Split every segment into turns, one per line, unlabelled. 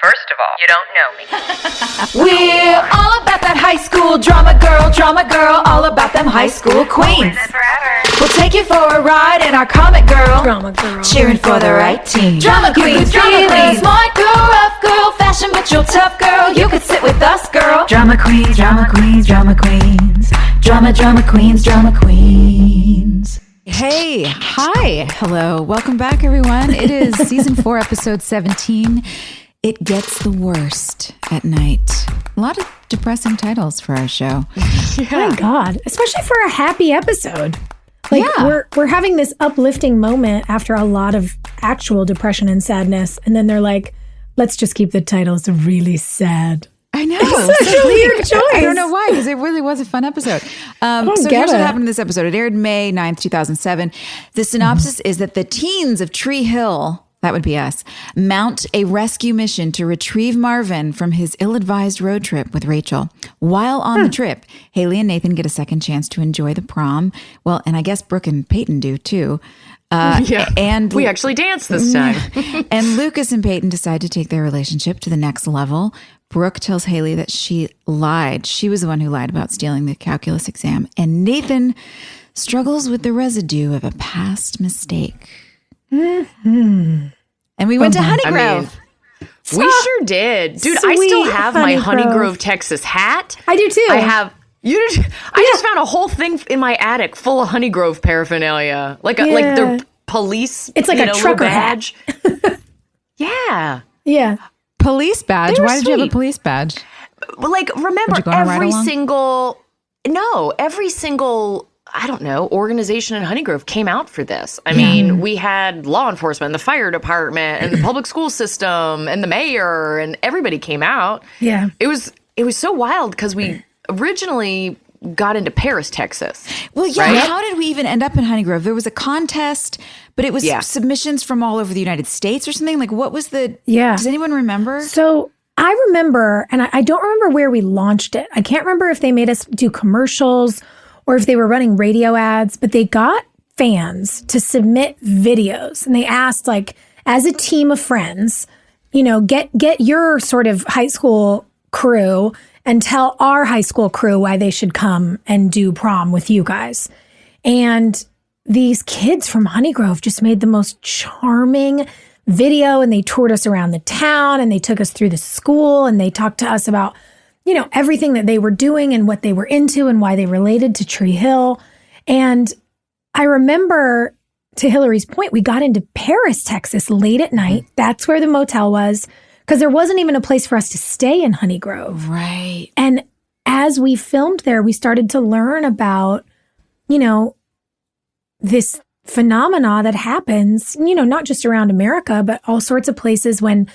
First of all, you don't know me.
We're all about that high school drama girl, all about them high school queens. We'll take you for a ride in our comic girl,
Drama girl,
cheering for the right team. Drama queens, smart girl, rough girl, fashion but you're tough girl. You could sit with us, girl. Drama queens, drama queens, drama queens, drama queens, drama queens.
Hey, hi, hello, welcome back, everyone. It is season 4, episode 17. It gets the worst at night. A lot of depressing titles for our show.
My God, especially for a happy episode. Like we're having this uplifting moment after a lot of actual depression and sadness, and then they're like, "Let's just keep the titles really sad."
I know.
It's such a weird choice.
I don't know why, because it really was a fun episode. So here's what happened in this episode. It aired May 9th, 2007. The synopsis is that the teens of Tree Hill, that would be us, mount a rescue mission to retrieve Marvin from his ill-advised road trip with Rachel. While on the trip, Haley and Nathan get a second chance to enjoy the prom. Well, and I guess Brooke and Peyton do too. And
we actually danced this time.
And Lucas and Peyton decide to take their relationship to the next level. Brooke tells Haley that she lied. She was the one who lied about stealing the calculus exam. And Nathan struggles with the residue of a past mistake.
Mm-hmm.
And we went to Honeygrove.
We sure did. Dude, I still have my Honeygrove, Texas hat.
I do too.
I have. I just found a whole thing in my attic full of Honeygrove paraphernalia. Like their police.
It's like a trucker
badge.
Yeah.
Police badge? Why did you have a police badge?
Like, remember, every single, I don't know, organization in Honeygrove came out for this. I mean, we had law enforcement, the fire department, and the public school system, and the mayor, and everybody came out.
Yeah.
It was so wild because we originally got into Paris, Texas.
Well, yeah.
Right?
How did we even end up in Honeygrove? There was a contest, but it was submissions from all over the United States or something. Like, what was the? Yeah. Does anyone remember?
So I remember, and I don't remember where we launched it. I can't remember if they made us do commercials or if they were running radio ads, but they got fans to submit videos, and they asked, like, as a team of friends, you know, get your sort of high school crew and tell our high school crew why they should come and do prom with you guys. And these kids from Honeygrove just made the most charming video, and they toured us around the town, and they took us through the school, and they talked to us about, you know, everything that they were doing and what they were into and why they related to Tree Hill. And I remember, to Hilarie's point, we got into Paris, Texas late at night. That's where the motel was, because there wasn't even a place for us to stay in Honeygrove.
Right.
And as we filmed there, we started to learn about, you know, this phenomena that happens, you know, not just around America, but all sorts of places when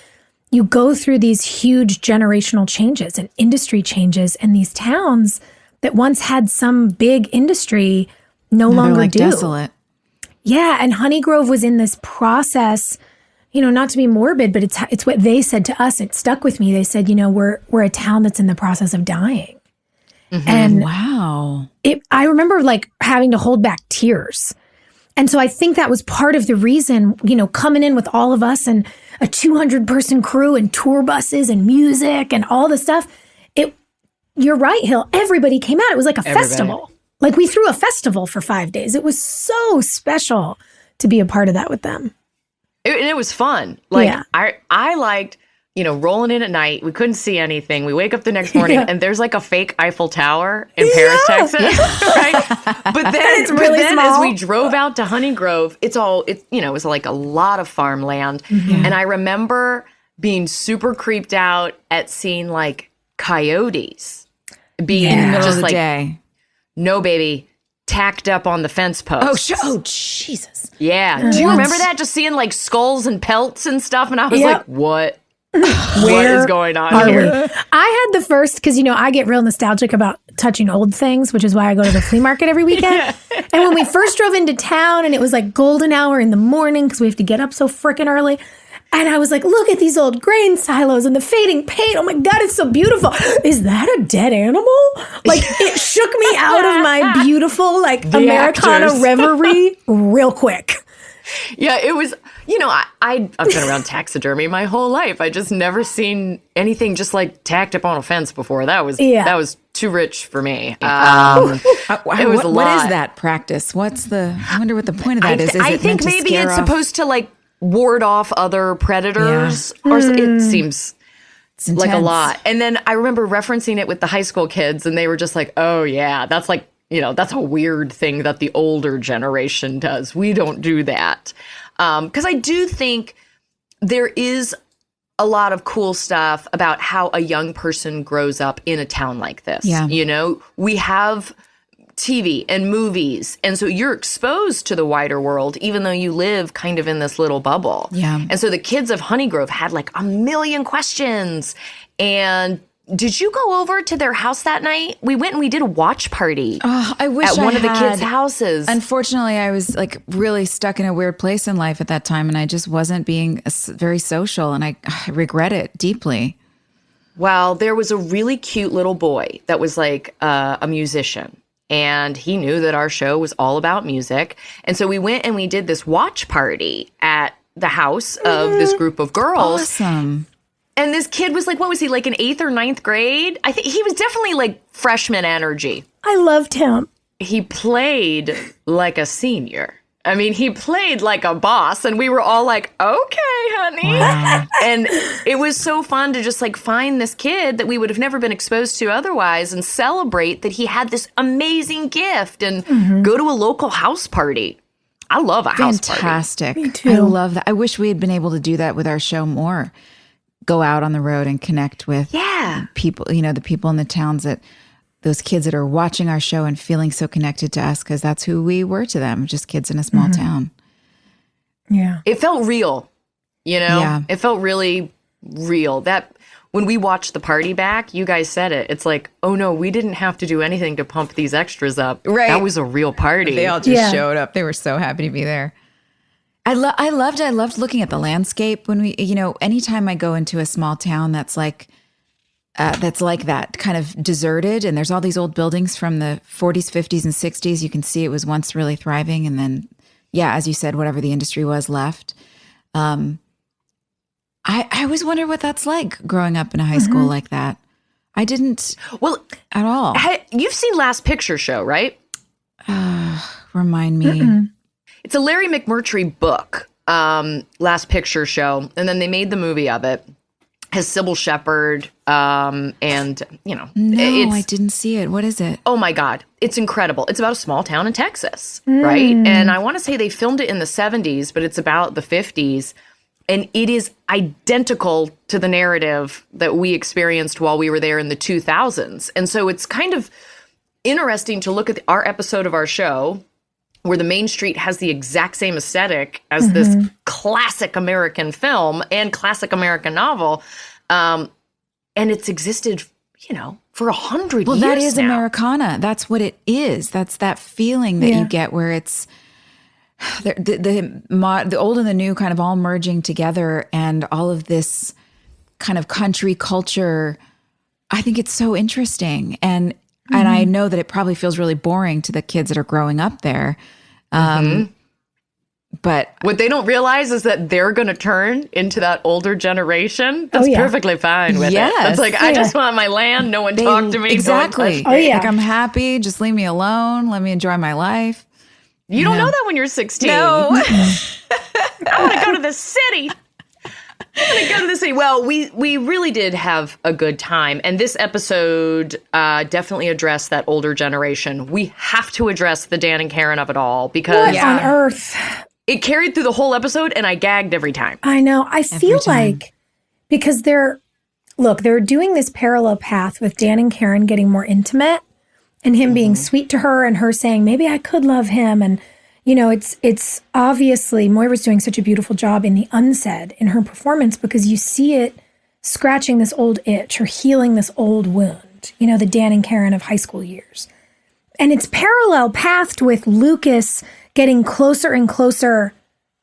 you go through these huge generational changes and industry changes, and these towns that once had some big industry no longer do.
Desolate.
Yeah, and Honeygrove was in this process, you know, not to be morbid, but it's what they said to us. It stuck with me. They said, you know, we're a town that's in the process of dying.
Mm-hmm.
And
wow.
I remember like having to hold back tears. And so I think that was part of the reason, you know, coming in with all of us and a 200-person crew and tour buses and music and all the stuff. You're right, Hill. Everybody came out. It was like a festival. Like, we threw a festival for 5 days. It was so special to be a part of that with them.
And it was fun. Like, I liked, you know, rolling in at night. We couldn't see anything. We wake up the next morning and there's like a fake Eiffel Tower in Paris, Texas. Right? But then, as we drove out to Honeygrove, it was like a lot of farmland. Mm-hmm. And I remember being super creeped out at seeing like coyotes being just like,
day.
No, baby, tacked up on the fence post.
Oh, Jesus.
Yeah. Do you remember that? Just seeing like skulls and pelts and stuff. And I was like, what? What is going on here?
I had the first, because, you know, I get real nostalgic about touching old things, which is why I go to the flea market every weekend. And when we first drove into town and it was like golden hour in the morning because we have to get up so freaking early. And I was like, look at these old grain silos and the fading paint. Oh my God, it's so beautiful. Is that a dead animal? Like, it shook me out of my beautiful, like, Americana reverie real quick.
Yeah, it was, I've been around taxidermy my whole life. I just never seen anything just like tacked up on a fence before. That was too rich for me. It was a lot.
What is that practice? I wonder what the point of that is.
I think maybe it's supposed to like ward off other predators, or it seems like a lot. And then I remember referencing it with the high school kids, and they were just like, "Oh yeah, that's like that's a weird thing that the older generation does. We don't do that." Because I do think there is a lot of cool stuff about how a young person grows up in a town like this.
Yeah.
We have TV and movies. And so you're exposed to the wider world, even though you live kind of in this little bubble.
Yeah.
And so the kids of Honeygrove had like a million questions. And did you go over to their house that night? We went and we did a watch party.
Oh, I wish
at one of the kids' houses.
Unfortunately, I was like really stuck in a weird place in life at that time, and I just wasn't being very social, and I regret it deeply.
Well, there was a really cute little boy that was like a musician, and he knew that our show was all about music. And so we went and we did this watch party at the house of this group of girls.
Awesome.
And this kid was like, what was he, like in 8th or 9th grade? I think he was definitely like freshman energy.
I loved him.
He played like a senior. I mean, he played like a boss, and we were all like, okay, honey.
Wow.
And it was so fun to just like find this kid that we would have never been exposed to otherwise and celebrate that he had this amazing gift and go to a local house party. I love a house party.
Fantastic.
Me too.
I love that. I wish we had been able to do that with our show more. Go out on the road and connect with people, the people in the towns those kids that are watching our show and feeling so connected to us, because that's who we were to them, just kids in a small town.
Yeah.
It felt real,
Yeah.
It felt really real. That when we watched the party back, you guys said it. It's like, oh no, we didn't have to do anything to pump these extras up.
Right.
That was a real party.
They all just showed up. They were so happy to be there. I loved looking at the landscape when we, anytime I go into a small town that's like that kind of deserted, and there's all these old buildings from the 40s, 50s, and 60s. You can see it was once really thriving, and then, as you said, whatever the industry was left. I always wonder what that's like growing up in a high school like that. I didn't at all.
You've seen Last Picture Show, right?
Remind me.
It's a Larry McMurtry book, Last Picture Show, and then they made the movie of it. Has Sybil Shepherd, and
No, I didn't see it. What is it?
Oh my God, it's incredible. It's about a small town in Texas, right? And I want to say they filmed it in the 70s, but it's about the 50s, and it is identical to the narrative that we experienced while we were there in the 2000s. And so it's kind of interesting to look at our episode of our show, where the main street has the exact same aesthetic as this classic American film and classic American novel. And it's existed, for 100 years
Well, that is
now.
Americana. That's what it is. That's that feeling that you get where it's the old and the new kind of all merging together, and all of this kind of country culture. I think it's so interesting. And I know that it probably feels really boring to the kids that are growing up there. But
what they don't realize is that they're going to turn into that older generation. That's perfectly fine with it. It's like, I just want my land. No one talk to me.
Exactly.
No one touch me.
Like, I'm happy. Just leave me alone. Let me enjoy my life.
You don't know that when you're 16.
No.
I want to go to the city. Well, we really did have a good time. And this episode definitely addressed that older generation. We have to address the Dan and Karen of it all, because
What on earth?
it carried through the whole episode and I gagged every time.
I know. I feel like because they're doing this parallel path with Dan and Karen getting more intimate, and him being sweet to her, and her saying, maybe I could love him. And it's obviously Moira's doing such a beautiful job in the unsaid in her performance, because you see it scratching this old itch or healing this old wound, the Dan and Karen of high school years. And it's parallel pathed with Lucas getting closer and closer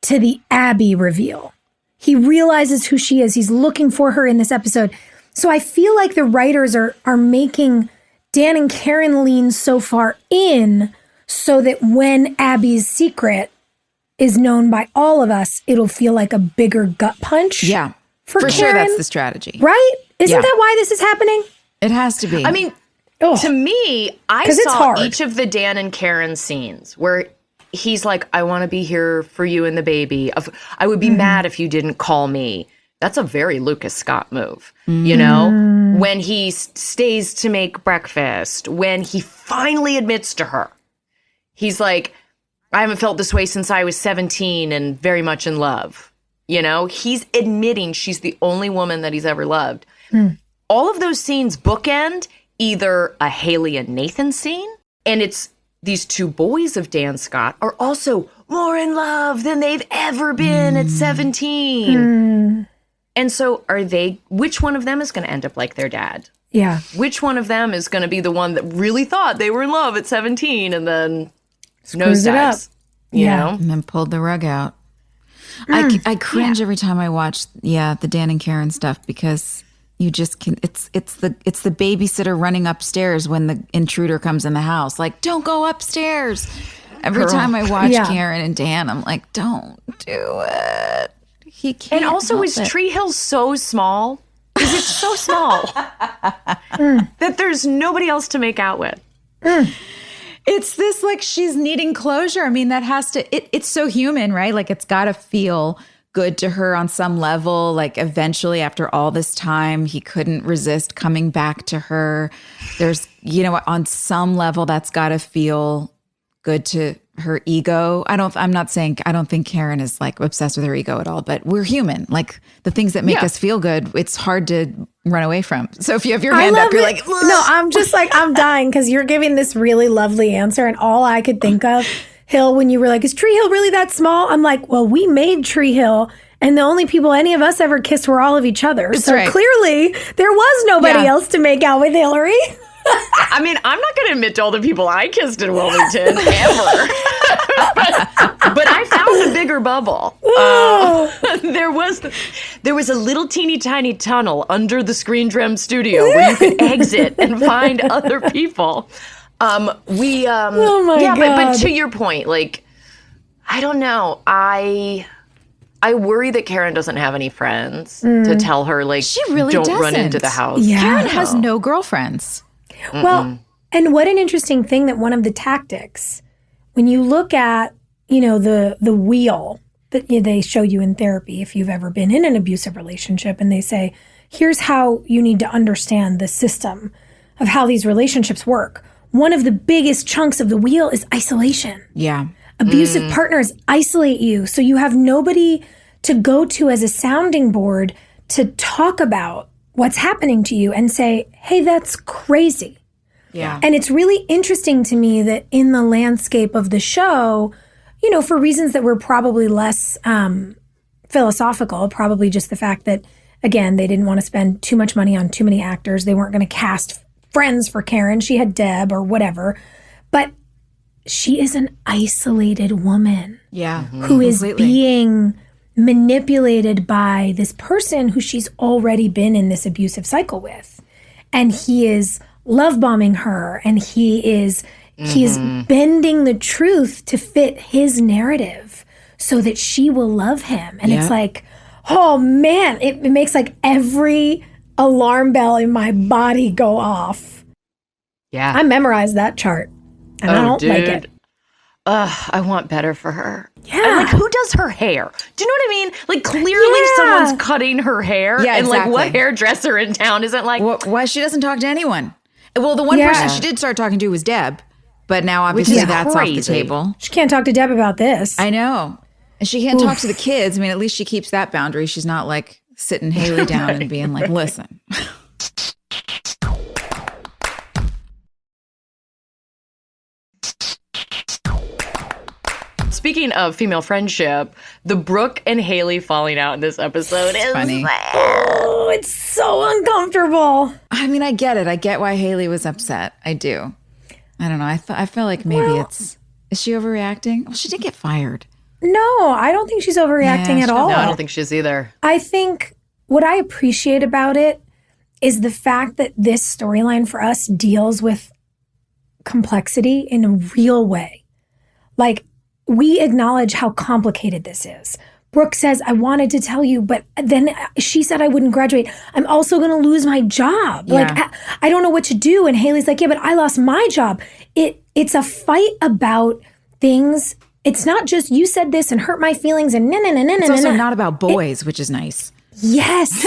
to the Abby reveal. He realizes who she is. He's looking for her in this episode. So I feel like the writers are making Dan and Karen lean so far in, so that when Abby's secret is known by all of us, it'll feel like a bigger gut punch.
Yeah. For
Karen,
sure, that's the strategy.
Right? Isn't that why this is happening?
It has to be.
I mean, to me, I saw each of the Dan and Karen scenes where he's like, I want to be here for you and the baby. I would be mad if you didn't call me. That's a very Lucas Scott move, you know? When he stays to make breakfast, when he finally admits to her, he's like, I haven't felt this way since I was 17 and very much in love. You know, he's admitting she's the only woman that he's ever loved. All of those scenes bookend either a Haley and Nathan scene, and it's these two boys of Dan Scott are also more in love than they've ever been at 17. And so which one of them is going to end up like their dad?
Yeah.
Which one of them is going to be the one that really thought they were in love at 17 and then nosedives? You know?
And then pulled the rug out. I cringe every time I watch, the Dan and Karen stuff because you just can. It's the babysitter running upstairs when the intruder comes in the house. Like, don't go upstairs. Every time I watch Karen and Dan, I'm like, don't do it. He can't.
And also, is Tree Hill so small? Is it so small that there's nobody else to make out with?
It's this like she's needing closure. I mean, that has to, it's so human, right? Like it's got to feel good to her on some level. Like eventually after all this time, he couldn't resist coming back to her. There's, on some level that's got to feel good to her ego. I don't think Karen is like obsessed with her ego at all, but we're human. Like the things that make us feel good, it's hard to run away from. So if you have your hand up, you're like, ugh.
No, I'm just like, I'm dying because you're giving this really lovely answer. And all I could think of, Hill, when you were like, is Tree Hill really that small? I'm like, well, we made Tree Hill. And the only people any of us ever kissed were all of each other.
That's
so
right.
Clearly there was nobody else to make out with Hilarie.
I mean, I'm not going to admit to all the people I kissed in Wilmington ever. but I found a bigger bubble. There was a little teeny tiny tunnel under the Screen Drum studio where you could exit and find other people. Oh my God. But to your point, like, I don't know. I worry that Karen doesn't have any friends to tell her, like,
she really
don't
doesn't.
run into the house.
Yeah.
Karen has no girlfriends.
Well, and what an interesting thing that one of the tactics, when you look at, the wheel that they show you in therapy, if you've ever been in an abusive relationship, and they say, here's how you need to understand the system of how these relationships work. One of the biggest chunks of the wheel is isolation.
Yeah.
Abusive partners isolate you, so you have nobody to go to as a sounding board to talk about what's happening to you and say, hey, that's crazy.
Yeah.
And it's really interesting to me that in the landscape of the show, for reasons that were probably less philosophical, probably just the fact that, again, they didn't want to spend too much money on too many actors. They weren't going to cast friends for Karen. She had Deb or whatever. But she is an isolated woman.
Yeah.
Who is being manipulated by this person who she's already been in this abusive cycle with. And he is love bombing her, and he is bending the truth to fit his narrative so that she will love him. And it's like, oh man, it makes like every alarm bell in my body go off.
Yeah.
I memorized that chart and I don't like it.
I want better for her.
Yeah.
And like, who does her hair? Do you know what I mean? Like, clearly someone's cutting her hair.
Yeah,
and
exactly.
like, what hairdresser in town isn't like...
Why she doesn't talk to anyone? Well, the one person she did start talking to was Deb, but now obviously that's off the table.
She can't talk to Deb about this.
I know. And she can't talk to the kids. I mean, at least she keeps that boundary. She's not like sitting Haley down and being like, listen.
Speaking of female friendship, the Brooke and Haley falling out in this episode is
funny.
Oh, it's so uncomfortable.
I mean, I get it. I get why Haley was upset. I do. I don't know. I feel like maybe is she overreacting? Well, she did get fired.
No, I don't think she's overreacting at all.
No, I don't think she is either.
I think what I appreciate about it is the fact that this storyline for us deals with complexity in a real way. Like, we acknowledge how complicated this is. Brooke says, I wanted to tell you, but then she said I wouldn't graduate. I'm also going to lose my job.
Yeah.
Like, I don't know what to do. And Haley's like, yeah, but I lost my job. It's a fight about things. It's not just you said this and hurt my feelings and
It's also not about boys, which is nice.
Yes.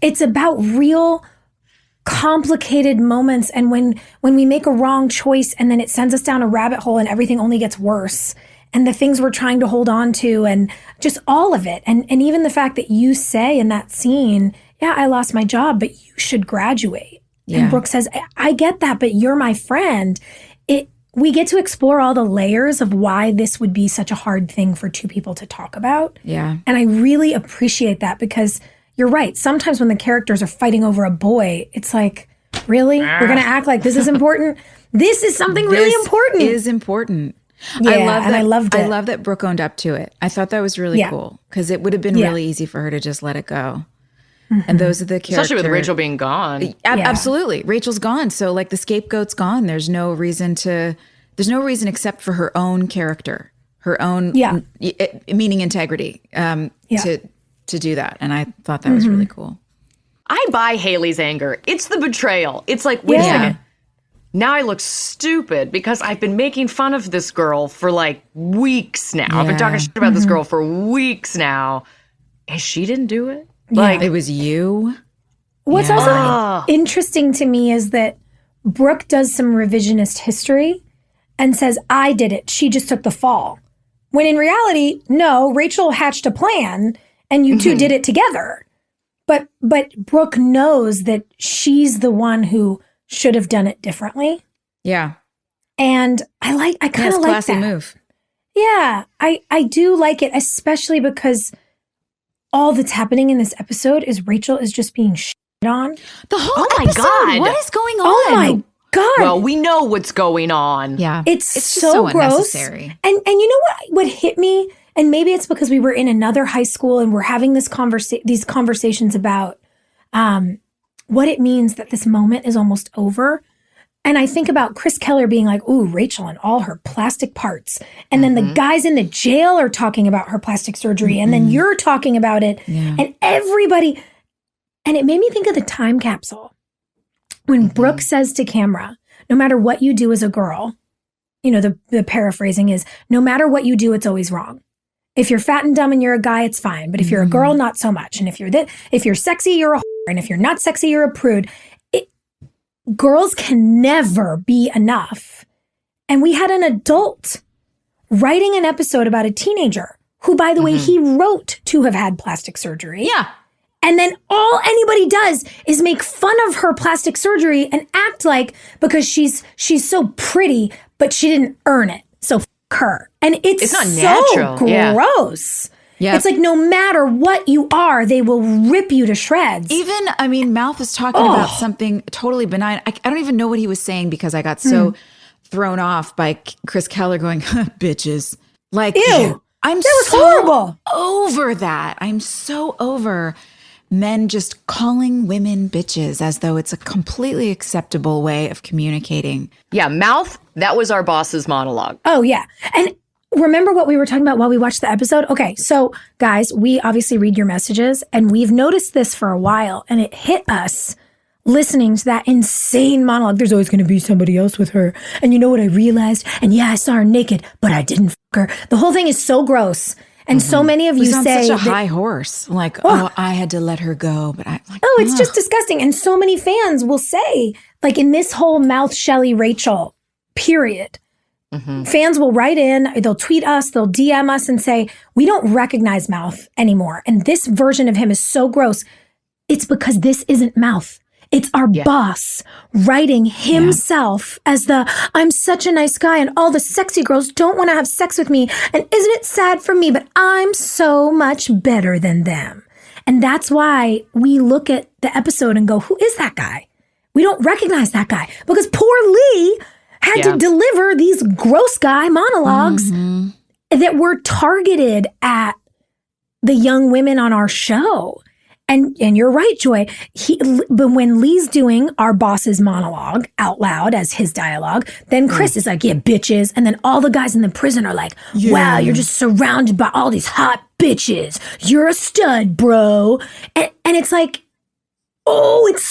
it's about real complicated moments. And when we make a wrong choice and then it sends us down a rabbit hole and everything only gets worse. And the things we're trying to hold on to and just all of it. And even the fact that you say in that scene, yeah, I lost my job, but you should graduate. Yeah. And Brooke says, I get that, but you're my friend. We get to explore all the layers of why this would be such a hard thing for two people to talk about.
Yeah.
And I really appreciate that because you're right. Sometimes when the characters are fighting over a boy, it's like, really? We're going to act like this is important? This is something really important.
This is important.
Yeah, I loved it.
I love that Brooke owned up to it. I thought that was really cool because it would have been really easy for her to just let it go. Mm-hmm. And those are the characters.
Especially with Rachel being gone.
Absolutely. Rachel's gone. So like the scapegoat's gone. There's no reason except for her own character, her own meaning integrity to do that. And I thought that was really cool.
I buy Haley's anger. It's the betrayal. It's like, wait a second. Now I look stupid because I've been making fun of this girl for like weeks now. I've been talking shit about this girl for weeks now. And she didn't do it. Like
it was you.
What's also interesting to me is that Brooke does some revisionist history and says, I did it. She just took the fall. When in reality, no, Rachel hatched a plan and you two did it together. But Brooke knows that she's the one who should have done it differently.
Yeah.
And I kind of like
classy
that.
Move.
Yeah, I do like it, especially because all that's happening in this episode is Rachel is just being shit on.
The whole
my
episode.
God.
What is going on?
Oh my God.
Well, we know what's going on.
Yeah.
It's
so
gross.
unnecessary.
And you know what hit me? And maybe it's because we were in another high school and we're having these conversations about what it means that this moment is almost over. And I think about Chris Keller being like, ooh, Rachel and all her plastic parts. And then the guys in the jail are talking about her plastic surgery. And then you're talking about it. Yeah. And everybody. And it made me think of the time capsule. When Brooke says to camera, no matter what you do as a girl, you know, the paraphrasing is, no matter what you do, it's always wrong. If you're fat and dumb and you're a guy, it's fine. But if you're a girl, not so much. And if you're sexy, you're a whore. And if you're not sexy, you're a prude. Girls can never be enough. And we had an adult writing an episode about a teenager who, by the way, he wrote to have had plastic surgery.
Yeah.
And then all anybody does is make fun of her plastic surgery and act like because she's so pretty, but she didn't earn it. So f*** her. And it's not natural. Gross. Yeah. It's like no matter what you are, they will rip you to shreds.
Even, I mean, Mouth is talking about something totally benign. I don't even know what he was saying because I got so thrown off by Chris Keller going, bitches. Like,
ew.
That
was horrible.
Over that. I'm so over men just calling women bitches as though it's a completely acceptable way of communicating.
Yeah, Mouth, that was our boss's monologue.
Oh, yeah. And remember what we were talking about while we watched the episode? Okay, so guys, we obviously read your messages and we've noticed this for a while and it hit us listening to that insane monologue. There's always going to be somebody else with her. And you know what I realized? And yeah, I saw her naked, but I didn't f*** her. The whole thing is so gross. And so many of you say
such a high horse. Like, I had to let her go. But
it's just disgusting. And so many fans will say, like in this whole Mouth Shelley Rachel period, fans will write in, they'll tweet us, they'll DM us and say, we don't recognize Mouth anymore. And this version of him is so gross. It's because this isn't Mouth. It's our boss writing himself as I'm such a nice guy and all the sexy girls don't want to have sex with me. And isn't it sad for me? But I'm so much better than them. And that's why we look at the episode and go, who is that guy? We don't recognize that guy because poor Lee had to deliver these gross guy monologues that were targeted at the young women on our show. And you're right, Joy. But when Lee's doing our boss's monologue out loud as his dialogue, then Chris is like, yeah, bitches. And then all the guys in the prison are like, wow, you're just surrounded by all these hot bitches. You're a stud, bro. And it's like, oh, it's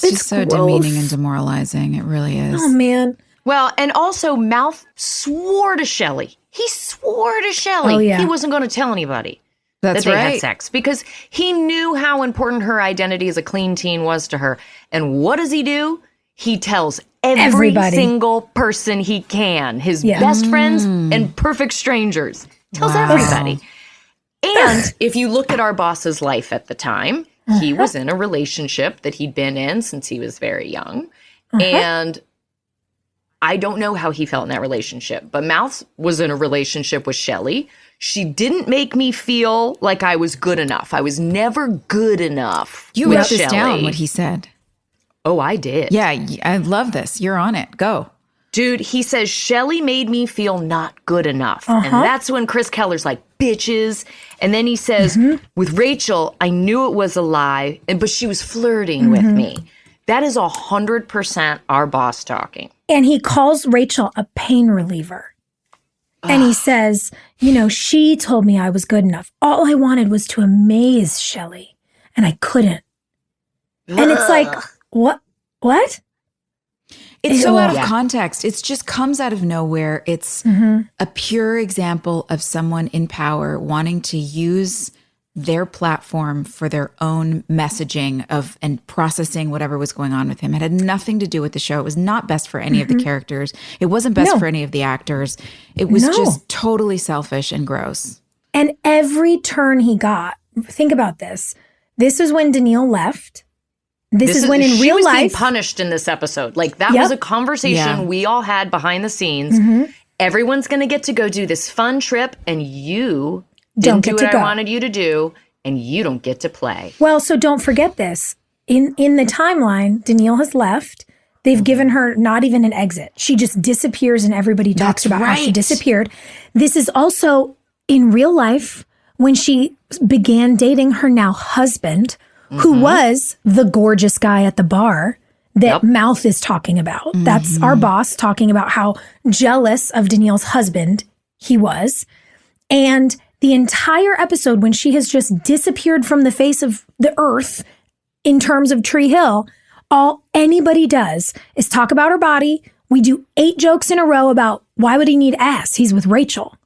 just so
gross.
demeaning and demoralizing. It really is.
Oh, man.
Well, and also Mouth swore to Shelley. He swore to Shelley he wasn't going to tell anybody that they had sex because he knew how important her identity as a clean teen was to her. And what does he do? He tells everybody. Single person he can, his best friends and perfect strangers. Tells everybody. And if you look at our boss's life at the time, he was in a relationship that he'd been in since he was very young. And I don't know how he felt in that relationship, but Mouth was in a relationship with Shelley. She didn't make me feel like I was good enough. I was never good enough.
You wrote this down, what he said.
Oh, I did.
Yeah, I love this. You're on it. Go.
Dude, he says, Shelley made me feel not good enough. And that's when Chris Keller's like, bitches. And then he says, with Rachel, I knew it was a lie, but she was flirting with me. That is 100% our boss talking.
And he calls Rachel a pain reliever. And he says, she told me I was good enough. All I wanted was to amaze Shelley, and I couldn't. And it's like, what?
It's so out of context. It just comes out of nowhere. It's a pure example of someone in power wanting to use their platform for their own messaging and processing whatever was going on with him. It had nothing to do with the show. It was not best for any of the characters. It wasn't best for any of the actors. It was just totally selfish and gross.
And every turn he got, think about this. This is when Danielle left. This is when in real life.
She was being punished in this episode. Like that was a conversation we all had behind the scenes. Everyone's going to get to go do this fun trip and you didn't do what I wanted you to do, and you don't get to play.
Well, so don't forget this. In the timeline, Danielle has left. They've given her not even an exit. She just disappears, and everybody talks about how she disappeared. This is also in real life when she began dating her now husband, who was the gorgeous guy at the bar that Mouth is talking about. That's our boss talking about how jealous of Danielle's husband he was. And the entire episode, when she has just disappeared from the face of the earth in terms of Tree Hill, all anybody does is talk about her body. We do 8 jokes in a row about why would he need ass? He's with Rachel.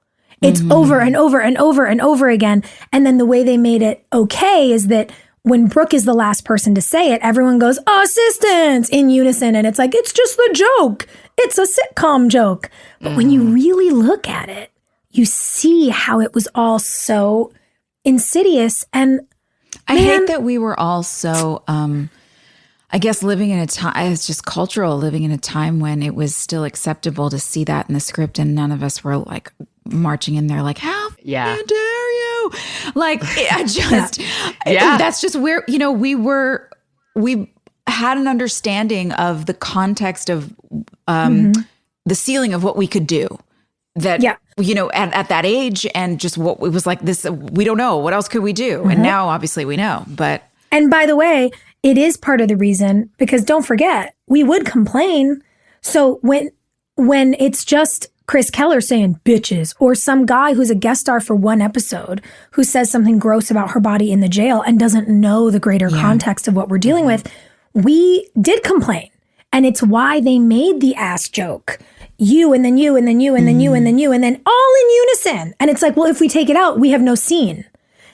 It's over and over and over and over again. And then the way they made it okay is that when Brooke is the last person to say it, everyone goes, assistance, in unison. And it's like, it's just the joke. It's a sitcom joke. But when you really look at it, you see how it was all so insidious. And
I hate that we were all so, I guess, living in a time, it's just cultural, living in a time when it was still acceptable to see that in the script. And none of us were like marching in there like, how dare you? Like, I just, that's just where, we had an understanding of the context of the ceiling of what we could do. That, at that age and just what it was like this, we don't know. What else could we do? And now obviously we know, but.
And by the way, it is part of the reason, because don't forget, we would complain. So when it's just Chris Keller saying bitches, or some guy who's a guest star for one episode who says something gross about her body in the jail and doesn't know the greater context of what we're dealing with, we did complain. And it's why they made the ass joke. You, and then you, and then you, and then you, and then you, and then all in unison. And it's like, well, if we take it out, we have no scene.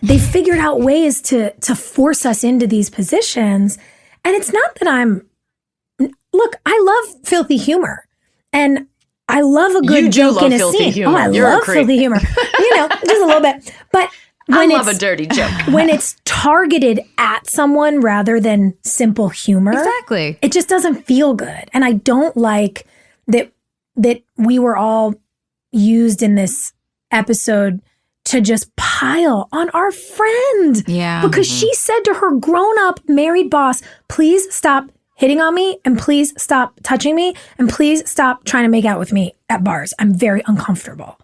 They figured out ways to force us into these positions. And it's not that look, I love filthy humor. And I love a good joke in a scene.
Humor.
Oh, I love filthy humor. Just a little bit. But
I love a dirty joke.
When it's targeted at someone rather than simple humor.
Exactly.
It just doesn't feel good. And I don't like that we were all used in this episode to just pile on our friend.
Yeah.
Because she said to her grown-up married boss, please stop hitting on me, and please stop touching me, and please stop trying to make out with me at bars. I'm very uncomfortable.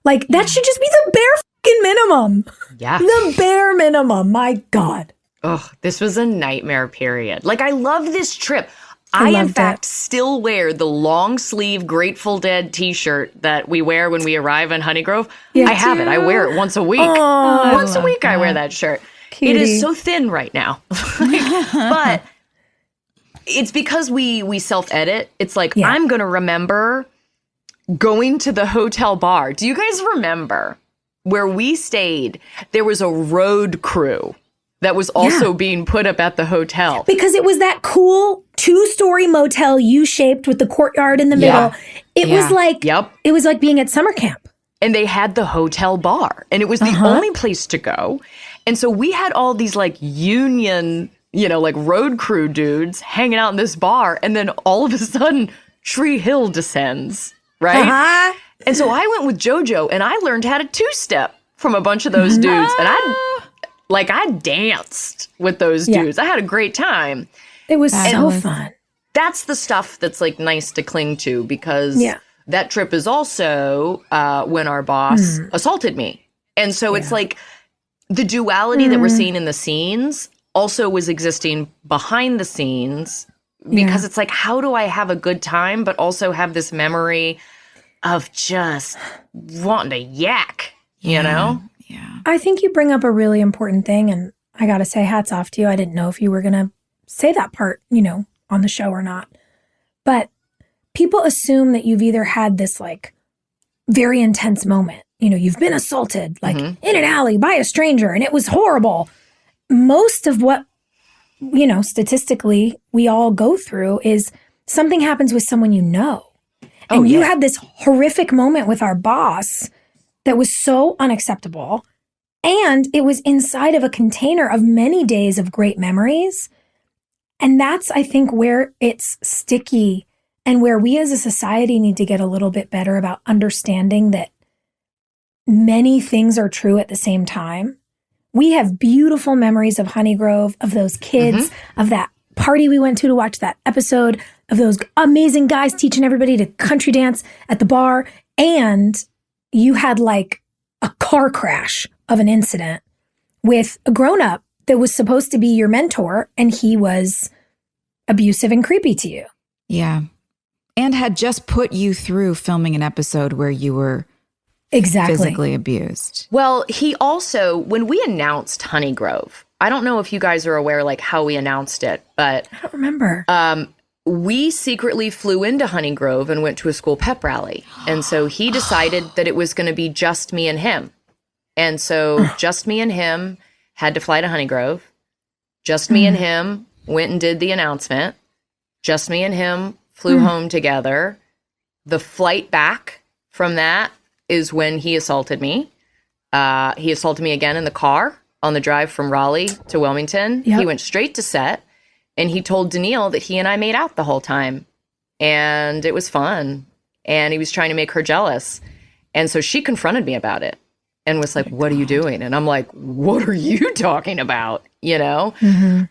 Like, that should just be the bare fucking minimum.
Yeah.
The bare minimum. My God.
this was a nightmare period. Like, I love this trip. I in fact, still wear the long sleeve Grateful Dead t-shirt that we wear when we arrive in Honeygrove. Yeah, I have it. I wear it once a week. Once a week I wear that shirt. Cutie. It is so thin right now. But it's because we self-edit. It's like, I'm going to remember going to the hotel bar. Do you guys remember where we stayed? There was a road crew that was also being put up at the hotel.
Because it was that cool 2-story motel U-shaped with the courtyard in the middle. It was like it was like being at summer camp.
And they had the hotel bar. And it was the only place to go. And so we had all these like union, like road crew dudes hanging out in this bar. And then all of a sudden, Tree Hill descends, right? And so I went with JoJo and I learned how to 2-step from a bunch of those dudes. And I danced with those dudes. I had a great time.
It was so fun.
That's the stuff that's like nice to cling to, because that trip is also when our boss assaulted me. And so it's like the duality that we're seeing in the scenes also was existing behind the scenes, because it's like, how do I have a good time but also have this memory of just wanting to yak, you know?
Yeah.
I think you bring up a really important thing, and I got to say hats off to you. I didn't know if you were going to say that part, on the show or not. But people assume that you've either had this like very intense moment, you've been assaulted like in an alley by a stranger and it was horrible. Most of what, statistically we all go through is something happens with someone And you had this horrific moment with our boss that was so unacceptable. And it was inside of a container of many days of great memories. And that's, I think, where it's sticky and where we as a society need to get a little bit better about understanding that many things are true at the same time. We have beautiful memories of Honeygrove, of those kids, of that party we went to watch that episode, of those amazing guys teaching everybody to country dance at the bar. And you had like a car crash of an incident with a grown-up that was supposed to be your mentor, and he was abusive and creepy to you.
Yeah. And had just put you through filming an episode where you were physically abused.
Well, he also, when we announced Honeygrove, I don't know if you guys are aware like how we announced it, but
I don't remember.
We secretly flew into Honeygrove and went to a school pep rally. And so he decided that it was going to be just me and him. And so just me and him had to fly to Honeygrove. Just me and him went and did the announcement. Just me and him flew home together. The flight back from that is when he assaulted me. He assaulted me again in the car on the drive from Raleigh to Wilmington. He went straight to set. And he told Danielle that he and I made out the whole time. And it was fun. And he was trying to make her jealous. And so she confronted me about it and was like, what are you doing? And I'm like, what are you talking about? And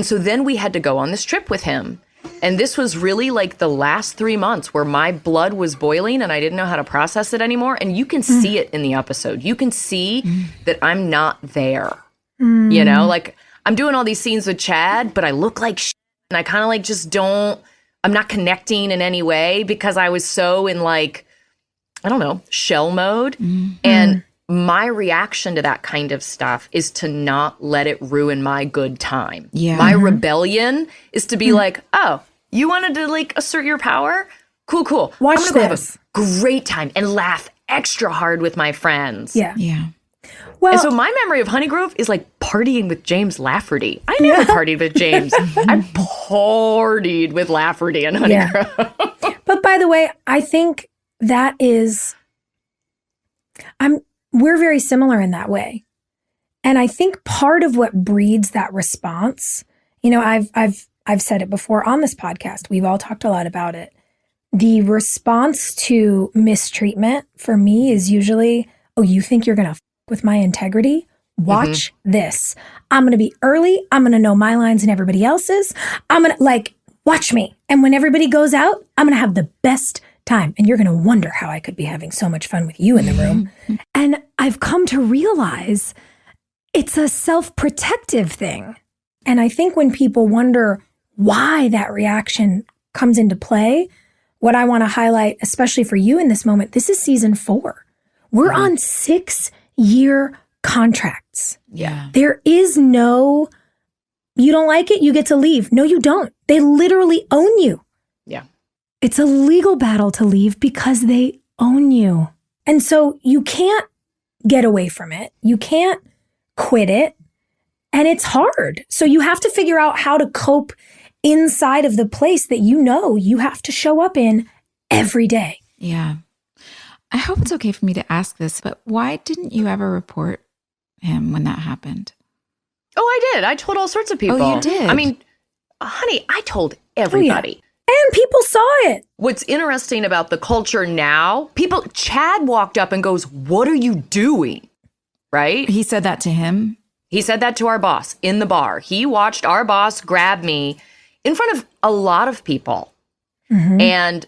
so then we had to go on this trip with him. And this was really like the last 3 months where my blood was boiling and I didn't know how to process it anymore. And you can see it in the episode. You can see that I'm not there. Like, I'm doing all these scenes with Chad, but I look like shit, and I kind of like just I'm not connecting in any way because I was so in like, I don't know, shell mode. And my reaction to that kind of stuff is to not let it ruin my good time. My rebellion is to be like, oh, you wanted to like assert your power? Cool.
Watch
I'm gonna this. Go have a great time and laugh extra hard with my friends.
Yeah.
Well, and so my memory of Honeygrove is like partying with James Lafferty. I never partied with James. I partied with Lafferty and Honeygrove.
But by the way, I think that is, we're very similar in that way. And I think part of what breeds that response, I've said it before on this podcast. We've all talked a lot about it. The response to mistreatment for me is usually, oh, you think you're going to f with my integrity? Watch this. I'm going to be early. I'm going to know my lines and everybody else's. I'm going to watch me. And when everybody goes out, I'm going to have the best time. And you're going to wonder how I could be having so much fun with you in the room. And I've come to realize it's a self-protective thing. And I think when people wonder why that reaction comes into play, what I want to highlight, especially for you in this moment, this is season 4. We're on 6-year contracts.
Yeah.
There is no, you don't like it, you get to leave. No, you don't. They literally own you.
Yeah.
It's a legal battle to leave because they own you. And so you can't get away from it. You can't quit it. And it's hard. So you have to figure out how to cope inside of the place that you know you have to show up in every day.
Yeah. I hope it's okay for me to ask this, but why didn't you ever report him when that happened?
Oh, I did. I told all sorts of people.
Oh, you did?
I mean, honey, I told everybody.
And people saw it.
What's interesting about the culture now, Chad walked up and goes, "What are you doing?" Right?
He said that to him?
He said that to our boss in the bar. He watched our boss grab me in front of a lot of people. And,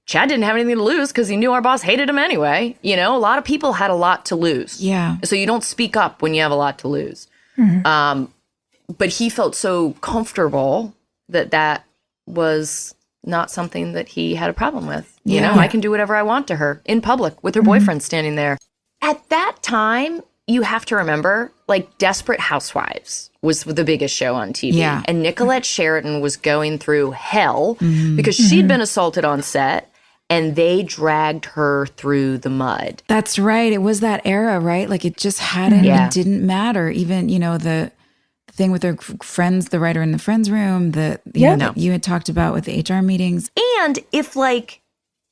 Chad didn't have anything to lose because he knew our boss hated him anyway. A lot of people had a lot to lose.
Yeah.
So you don't speak up when you have a lot to lose. But he felt so comfortable that was not something that he had a problem with. I can do whatever I want to her in public with her boyfriend standing there. At that time, you have to remember, Desperate Housewives was the biggest show on TV.
Yeah.
And Nicolette Sheridan was going through hell because she'd been assaulted on set and they dragged her through the mud.
That's right. It was that era, right? It just hadn't, it didn't matter. Even, the thing with their friends, the writer in the friends room, that you had talked about with the HR meetings.
And if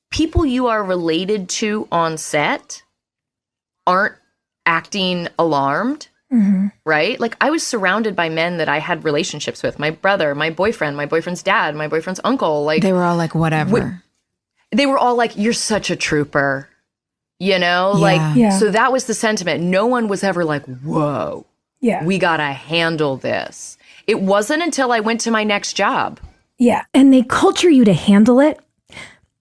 people you are related to on set aren't acting alarmed, right? I was surrounded by men that I had relationships with. My brother, my boyfriend, my boyfriend's dad, my boyfriend's uncle.
They were all like, whatever.
They were all like, "You're such a trooper." So that was the sentiment. No one was ever like, "Whoa, we got to handle this." It wasn't until I went to my next job.
Yeah. And they culture you to handle it.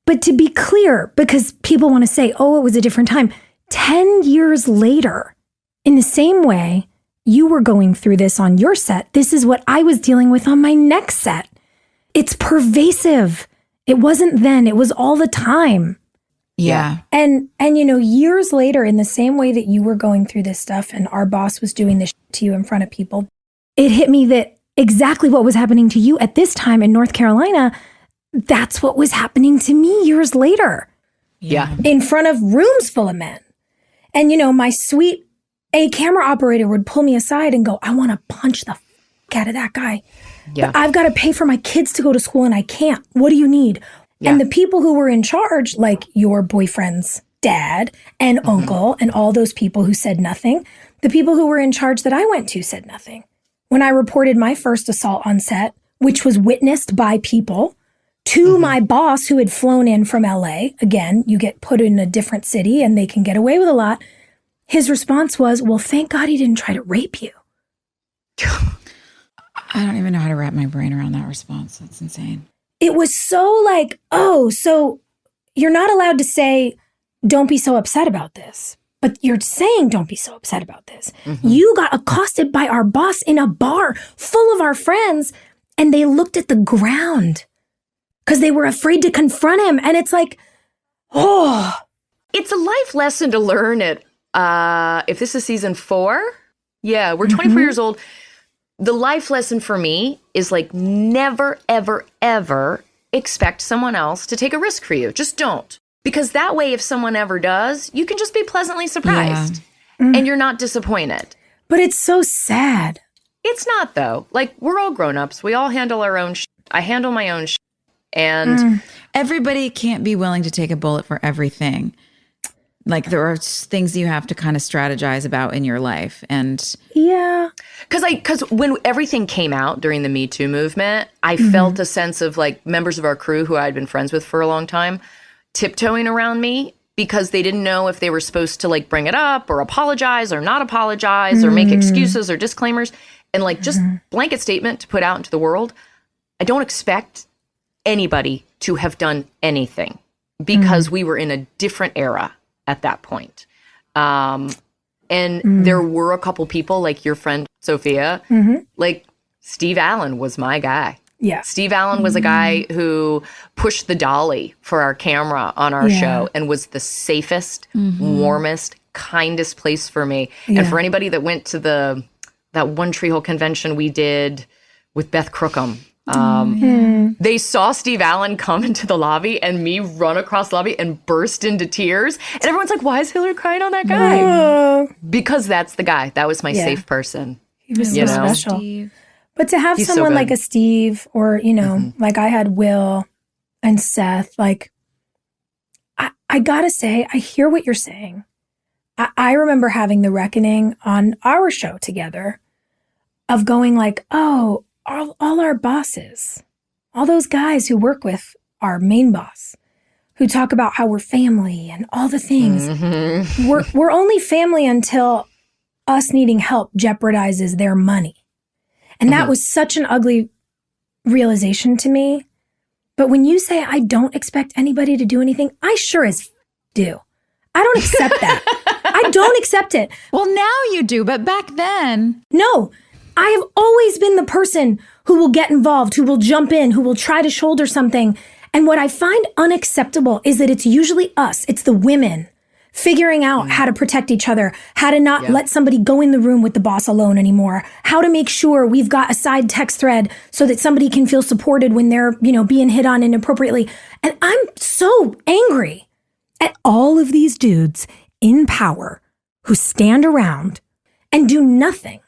But to be clear, because people want to say, "Oh, it was a different time." 10 years later, in the same way you were going through this on your set, this is what I was dealing with on my next set. It's pervasive. It wasn't then, it was all the time.
Yeah.
And years later, in the same way that you were going through this stuff and our boss was doing this to you in front of people, it hit me that exactly what was happening to you at this time in North Carolina, that's what was happening to me years later.
Yeah.
In front of rooms full of men. And, my sweet camera operator would pull me aside and go, "I want to punch the out of that guy. Yeah. But I've got to pay for my kids to go to school and I can't. What do you need?" Yeah. And the people who were in charge, like your boyfriend's dad and uncle and all those people who said nothing, the people who were in charge that I went to said nothing. When I reported my first assault on set, which was witnessed by people, to my boss who had flown in from LA. Again, you get put in a different city and they can get away with a lot. His response was, "Well, thank God he didn't try to rape you."
I don't even know how to wrap my brain around that response. That's insane.
It was so oh, so you're not allowed to say, "Don't be so upset about this." But you're saying, "Don't be so upset about this." You got accosted by our boss in a bar full of our friends and they looked at the ground because they were afraid to confront him. And it's
it's a life lesson to learn it. If this is season 4, we're 24 years old. The life lesson for me is never, ever, ever expect someone else to take a risk for you. Just don't. Because that way, if someone ever does, you can just be pleasantly surprised and you're not disappointed.
But it's so sad.
It's not, though. We're all grown-ups. We all handle our own shit. I handle my own shit. And
everybody can't be willing to take a bullet for everything. There are things you have to kind of strategize about in your life. And
because when everything came out during the Me Too movement, I felt a sense of members of our crew who I'd been friends with for a long time tiptoeing around me because they didn't know if they were supposed to bring it up or apologize or not apologize or make excuses or disclaimers. And just blanket statement to put out into the world. I don't expect anybody to have done anything because we were in a different era at that point. And there were a couple people like your friend Sophia, like Steve Allen was my guy.
Yeah.
Steve Allen was a guy who pushed the dolly for our camera on our show and was the safest, warmest, kindest place for me. And for anybody that went to that One Tree Hill convention we did with Beth Crookham, they saw Steve Allen come into the lobby and me run across the lobby and burst into tears. And everyone's like, why is Hilarie crying on that guy? Because that's the guy. That was my safe person.
He was so special.
Steve.
But to have
He's so
someone
good.
like a Steve or, you know, like I had Will and Seth, like, I gotta say, I hear what you're saying. I remember having the reckoning on our show together of going like, oh, all our bosses, all those guys who work with our main boss, who talk about how we're family and all the things. We're only family until us needing help jeopardizes their money. And that was such an ugly realization to me. But when you say, I don't expect anybody to do anything, I sure as do. I don't accept that. I don't accept it.
Well, now you do, but back then.
No, I have always been the person who will get involved, who will jump in, who will try to shoulder something. And what I find unacceptable is that it's usually us. It's the women figuring out how to protect each other, how to not let somebody go in the room with the boss alone anymore, how to make sure we've got a side text thread so that somebody can feel supported when they're, you know, being hit on inappropriately. And I'm so angry at all of these dudes in power who stand around and do nothing.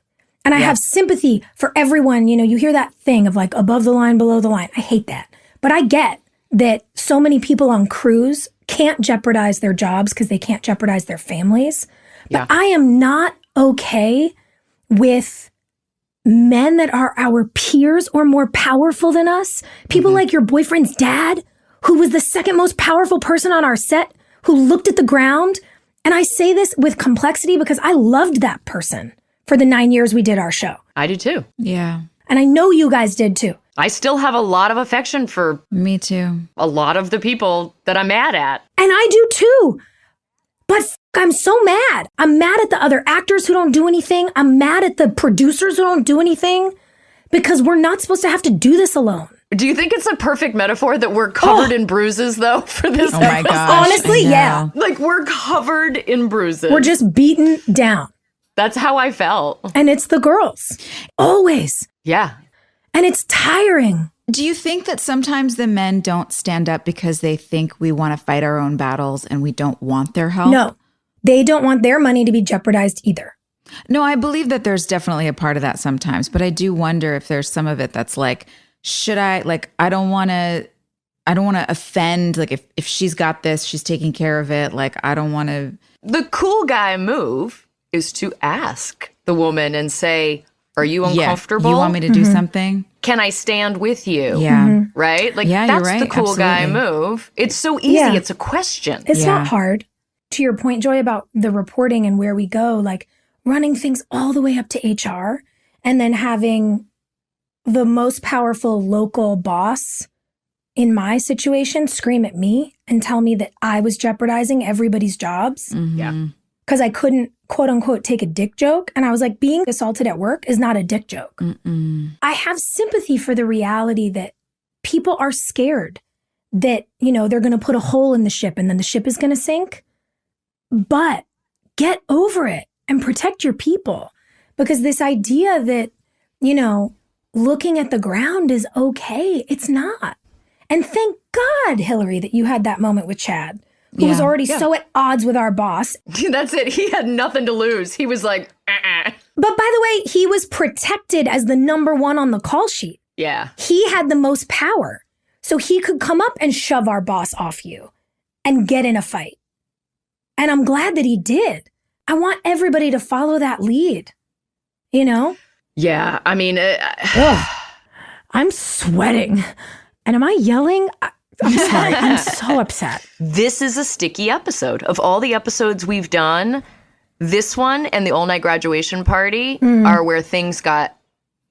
And I have sympathy for everyone. You know, you hear that thing of like above the line, below the line. I hate that. But I get that so many people on crews can't jeopardize their jobs because they can't jeopardize their families. But I am not okay with men that are our peers or more powerful than us. People like your boyfriend's dad, who was the second most powerful person on our set, who looked at the ground. And I say this with complexity because I loved that person for the 9 years we did our show.
I do too.
Yeah.
And I know you guys did too.
I still have a lot of affection for
Me too.
a lot of the people that I'm mad at.
And I do too. But I'm so mad. I'm mad at the other actors who don't do anything. I'm mad at the producers who don't do anything because we're not supposed to have to do this alone.
Do you think it's a perfect metaphor that we're covered in bruises, though, for this
Oh my
episode?
gosh.
Honestly,
I know.
yeah.
Like, we're covered in bruises.
We're just beaten down.
That's how I felt.
And it's the girls. Always.
Yeah.
And it's tiring.
Do you think that sometimes the men don't stand up because they think we want to fight our own battles and we don't want their help?
No, they don't want their money to be jeopardized either.
No, I believe that there's definitely a part of that sometimes, but I do wonder if there's some of it that's like, should I, like, I don't want to offend, like if she's got this, she's taking care of it. Like, I don't want to.
The cool guy move is to ask the woman and say, are you uncomfortable?
You want me to do something?
Can I stand with you?
Yeah.
Right? Like,
Yeah, you're
that's the
right.
cool guy
Absolutely.
move. It's so easy.
Yeah.
It's a question.
It's
Yeah.
not hard. To your point, Joy, about the reporting and where we go, like running things all the way up to HR and then having the most powerful local boss in my situation scream at me and tell me that I was jeopardizing everybody's jobs
Yeah.
because I couldn't, quote unquote, take a dick joke. And I was like, being assaulted at work is not a dick joke. I have sympathy for the reality that people are scared that, you know, they're going to put a hole in the ship and then the ship is going to sink. But get over it and protect your people, because this idea that, you know, looking at the ground is okay, it's not. And thank God, Hilarie, that you had that moment with Chad, who was already so at odds with our boss.
That's it. He had nothing to lose. He was like,
But by the way, he was protected as the number one on the call sheet.
Yeah.
He had the most power. So he could come up and shove our boss off you and get in a fight. And I'm glad that he did. I want everybody to follow that lead, you know?
Yeah. I mean,
I'm sweating. And am I yelling? I'm sorry. I'm so upset.
this is a sticky episode. Of all the episodes we've done, this one and the all-night graduation party are where things got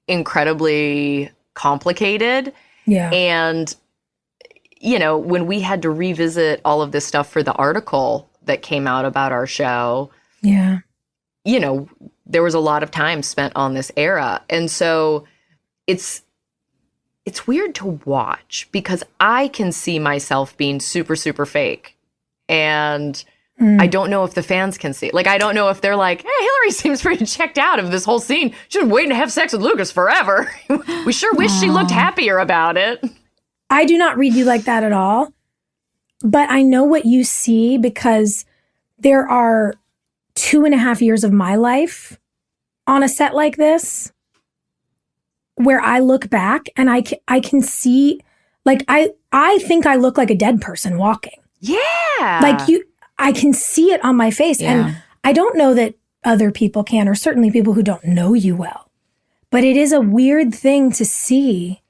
incredibly complicated.
Yeah.
And, you know, when we had to revisit all of this stuff for the article that came out about our show,
Yeah.
there was a lot of time spent on this era. And so it's weird to watch because I can see myself being super, super fake. And I don't know if the fans can see it. Like, I don't know if they're like, hey, Hilarie seems pretty checked out of this whole scene. She's been waiting to have sex with Lucas forever. We sure wish she looked happier about it.
I do not read you like that at all. But I know what you see because there are 2.5 years of my life on a set like this where I look back and I can see, like, I think I look like a dead person walking.
Yeah.
Like I can see it on my face.
Yeah.
And I don't know that other people can, or certainly people who don't know you well. But it is a weird thing to see.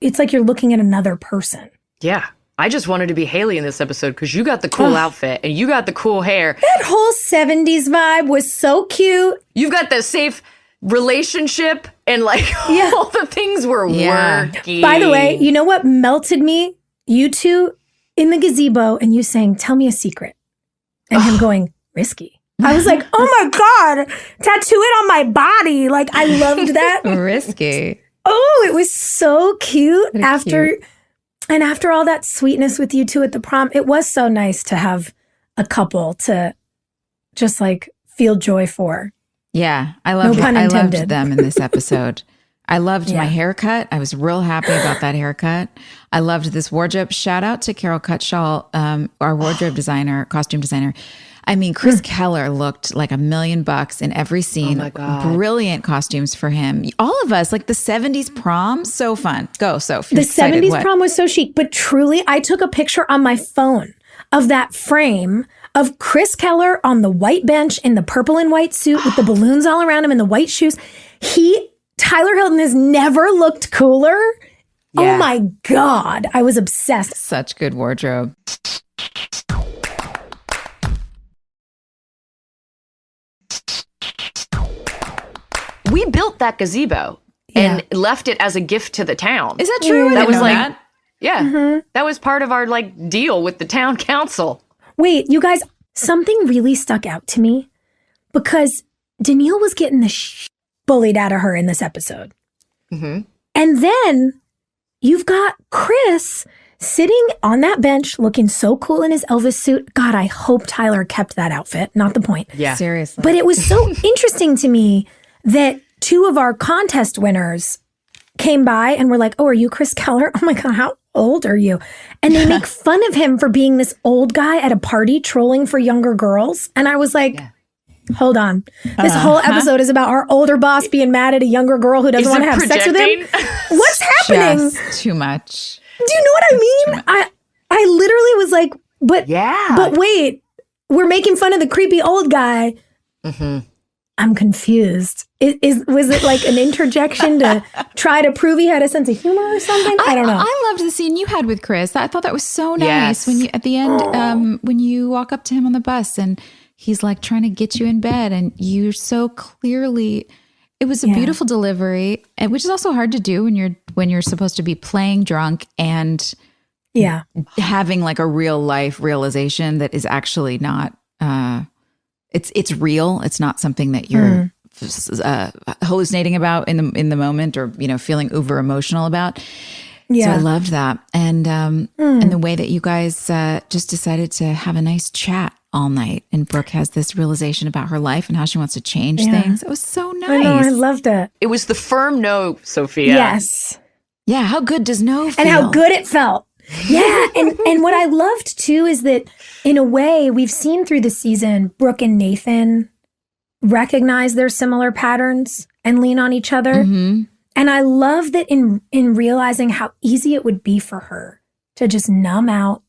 It's like you're looking at another person.
Yeah. I just wanted to be Haley in this episode because you got the cool outfit and you got the cool hair.
That whole 70s vibe was so cute.
You've got the safe relationship and like all the things were working.
By the way, you know what melted me? You two in the gazebo and you saying, tell me a secret. And him going, risky. I was like, oh my God, tattoo it on my body. Like, I loved that.
Risky.
Oh, it was so cute.
Cute.
After all that sweetness with you two at the prom, it was so nice to have a couple to just like feel joy for.
Yeah, I loved them in this episode. I loved my haircut. I was real happy about that haircut. I loved this wardrobe. Shout out to Carol Cutshall, our wardrobe designer, costume designer. I mean, Chris Keller looked like $1 million in every scene.
Oh my God.
Brilliant costumes for him. All of us, like the 70s prom, so fun. Go, Soph.
The 70s prom was so chic, but truly, I took a picture on my phone of that frame of Chris Keller on the white bench in the purple and white suit with the balloons all around him and the white shoes. Tyler Hilton has never looked cooler. Yeah. Oh my God. I was obsessed.
Such good wardrobe.
We built that gazebo and left it as a gift to the town.
Is that true?
That was like,
that.
Yeah, that was part of our like deal with the town council.
Wait, you guys, something really stuck out to me because Danielle was getting the bullied out of her in this episode. Mm-hmm. And then you've got Chris sitting on that bench looking so cool in his Elvis suit. God, I hope Tyler kept that outfit. Not the point.
Yeah.
Seriously.
But it was so interesting to me that two of our contest winners came by and were like, oh, are you Chris Keller? Oh my God, how old are you? And they make fun of him for being this old guy at a party trolling for younger girls. And I was like, hold on. This whole episode is about our older boss being mad at a younger girl who doesn't want to have sex with him. What's happening?
Just too much.
Do you know what I mean? I literally was like, but wait, we're making fun of the creepy old guy. Mm-hmm. I'm confused. Was it like an interjection to try to prove he had a sense of humor or something? I don't know.
I loved the scene you had with Chris. I thought that was so nice.
Yes.
When you at the end, when you walk up to him on the bus and he's like trying to get you in bed, and you so clearly. It was a beautiful delivery, which is also hard to do when you're supposed to be playing drunk and having like a real life realization that is actually not. It's real. It's not something that you're hallucinating about in the moment, or feeling uber emotional about. Yeah. So I loved that, and the way that you guys just decided to have a nice chat all night, and Brooke has this realization about her life and how she wants to change things. It was so nice.
I know, I loved it.
It was the firm no, Sophia.
Yes.
Yeah. How good does no feel?
And how good it felt. Yeah. and what I loved too is that in a way we've seen through the season, Brooke and Nathan recognize their similar patterns and lean on each other. Mm-hmm. And I love that in realizing how easy it would be for her to just numb out.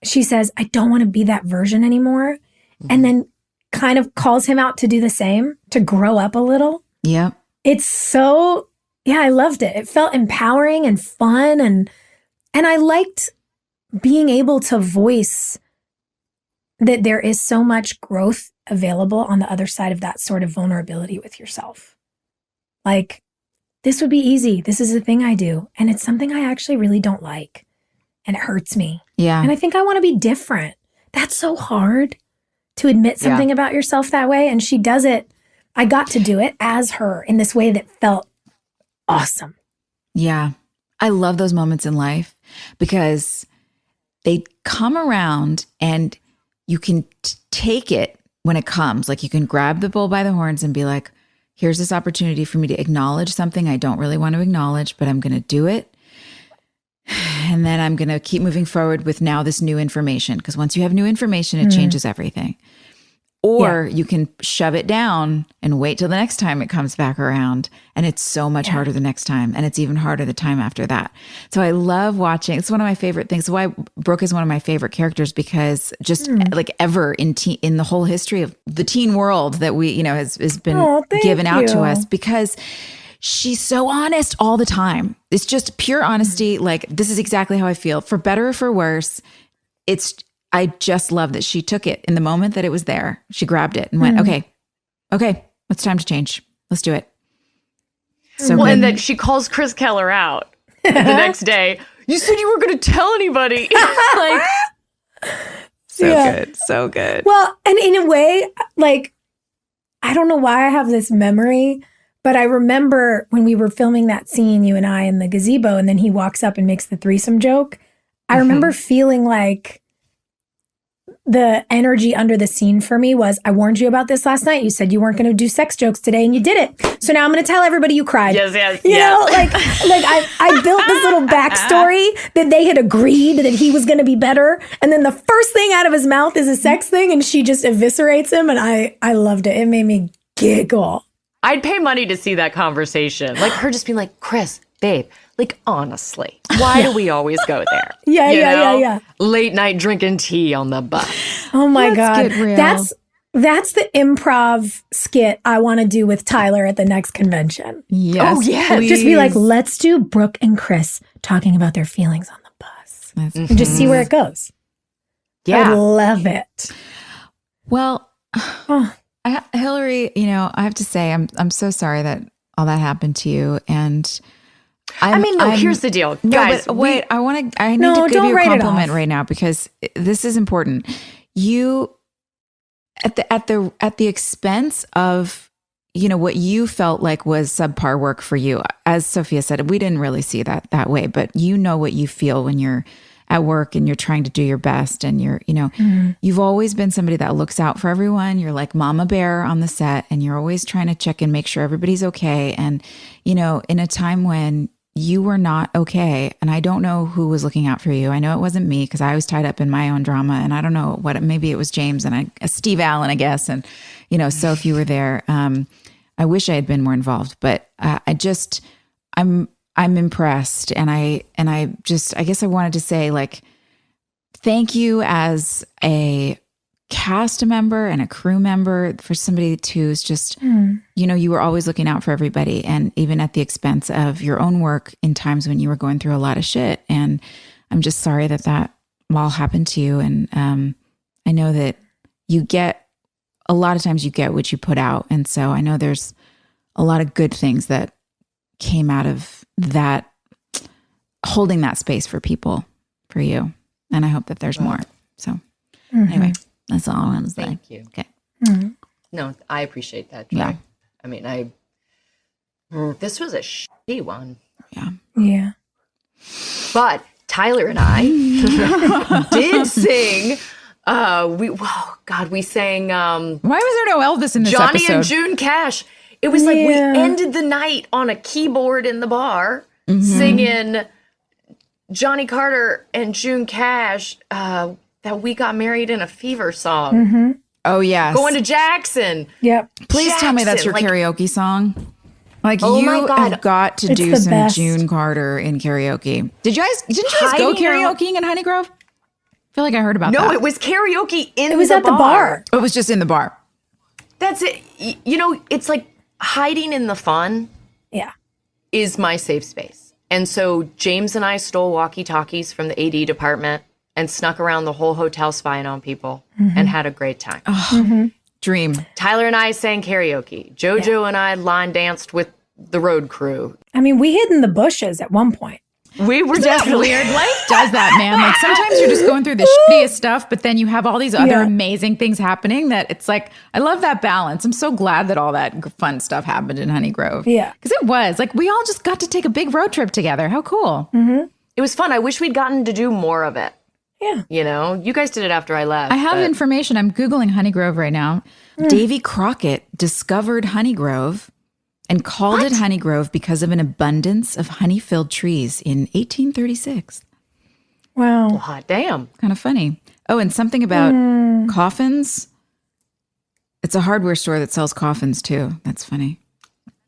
She says, I don't want to be that version anymore. Mm-hmm. And then kind of calls him out to do the same, to grow up a little.
Yeah.
It's so, I loved it. It felt empowering and fun. And I liked being able to voice that there is so much growth available on the other side of that sort of vulnerability with yourself. Like, this would be easy. This is a thing I do. And it's something I actually really don't like. And it hurts me.
Yeah.
And I think I want to be different. That's so hard to admit something about yourself that way. And she does it. I got to do it as her in this way that felt awesome.
Yeah. I love those moments in life because they come around and you can take it when it comes. Like you can grab the bull by the horns and be like, here's this opportunity for me to acknowledge something I don't really want to acknowledge, but I'm going to do it. And then I'm going to keep moving forward with now this new information. Because once you have new information, it changes everything. Or you can shove it down and wait till the next time it comes back around. And it's so much harder the next time. And it's even harder the time after that. So I love watching. It's one of my favorite things. Why Brooke is one of my favorite characters, because just like ever in the whole history of the teen world that we, has been given out to us, because she's so honest all the time. It's just pure honesty. Like, this is exactly how I feel, for better or for worse. I just love that she took it in the moment that it was there. She grabbed it and went, okay, it's time to change. Let's do it. So
and that she calls Chris Keller out the next day. You said you weren't going to tell anybody. Like, so good.
Well, and in a way, like, I don't know why I have this memory, but I remember when we were filming that scene, you and I in the gazebo, and then he walks up and makes the threesome joke. I remember feeling like the energy under the scene for me was, I warned you about this last night. You said you weren't going to do sex jokes today, and you did it. So now I'm going to tell everybody you cried.
Yes.
You know, like I built this little backstory that they had agreed that he was going to be better. And then the first thing out of his mouth is a sex thing, and she just eviscerates him. And I loved it. It made me giggle.
I'd pay money to see that conversation. Like her just being like, Chris, babe, like, honestly, why do we always go there?
Yeah.
Late night drinking tea on the bus.
Oh my
Let's
God.
get real.
That's the improv skit I want to do with Tyler at the next convention.
Yes.
Oh, yeah.
Just be like, let's do Brooke and Chris talking about their feelings on the bus. And just see where it goes.
Yeah.
I love it.
Well, Hilarie, I have to say, I'm so sorry that all that happened to you. And
here's the deal, guys.
But wait, I need to give you a compliment right now, because this is important. You, at the expense of, what you felt like was subpar work for you. As Sophia said, we didn't really see that way, but what you feel when you're at work and you're trying to do your best, and you've always been somebody that looks out for everyone. You're like mama bear on the set, and you're always trying to check and make sure everybody's okay. And, in a time when you were not okay, and I don't know who was looking out for you. I know it wasn't me, because I was tied up in my own drama, and I don't know maybe it was James and Steve Allen, I guess. And, so if you were there, I wish I had been more involved, but I'm impressed. And I guess I wanted to say, like, thank you as a cast member and a crew member, for somebody who's just, you were always looking out for everybody, and even at the expense of your own work in times when you were going through a lot of shit. And I'm just sorry that all happened to you. And I know that a lot of times you get what you put out. And so I know there's a lot of good things that came out of that, holding that space for people, for you. And I hope that there's more. So anyway, that's all I want to say.
Thank you.
Okay.
No, I appreciate that, Joy.
Yeah.
I mean, this was a shitty one.
Yeah.
But Tyler and I did sing. We sang.
Why was there no Elvis in this
Johnny
episode?
and June Cash. It was like we ended the night on a keyboard in the bar singing Johnny Carter and June Cash, that We Got Married in a Fever song.
Oh, yes.
Going to Jackson.
Yep.
Please tell me that's your karaoke song. Like,
oh
you
my God.
have got to do some best. June Carter in karaoke. Didn't you guys go karaokeing in Honeygrove? I feel like I heard about that.
No, it was karaoke in the bar.
It was at the bar.
It was just in the bar.
That's it. It's like hiding in the fun is my safe space. And so James and I stole walkie-talkies from the AD department and snuck around the whole hotel spying on people and had a great time.
Dream.
Tyler and I sang karaoke. JoJo and I line danced with the road crew.
I mean, we hid in the bushes at one point.
We were definitely
weird. Life does that, man. Like sometimes you're just going through the shittiest stuff, but then you have all these other amazing things happening that it's like, I love that balance. I'm so glad that all that fun stuff happened in Honey Grove.
Yeah.
Because it was like, we all just got to take a big road trip together. How cool.
Mm-hmm.
It was fun. I wish we'd gotten to do more of it.
Yeah.
You know, you guys did it after I left.
I have information. I'm Googling Honey Grove right now. Davy Crockett discovered Honey Grove and called it Honey Grove because of an abundance of honey-filled trees in 1836.
Wow.
Well, hot damn.
Kind of funny. Oh, and something about coffins. It's a hardware store that sells coffins too. That's funny.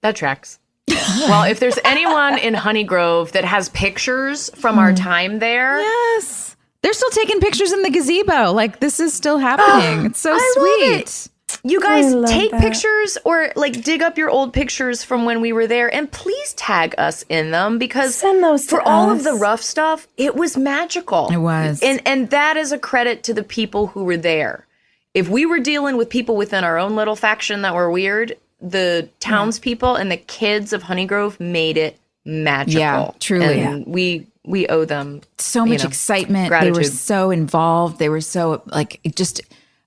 That tracks. Well, if there's anyone in Honey Grove that has pictures from our time there.
Yes. They're still taking pictures in the gazebo. Like this is still happening. It's so sweet.
You guys take
that.
pictures or like dig up your old pictures from when we were there and please tag us in them because
Send those to
for all
us.
of the rough stuff, it was magical.
It was.
And that is a credit to the people who were there. If we were dealing with people within our own little faction that were weird, the townspeople and the kids of Honey Grove made it magical.
Yeah, truly.
And we owe them
So much excitement.
gratitude.
They were so involved. They were so like just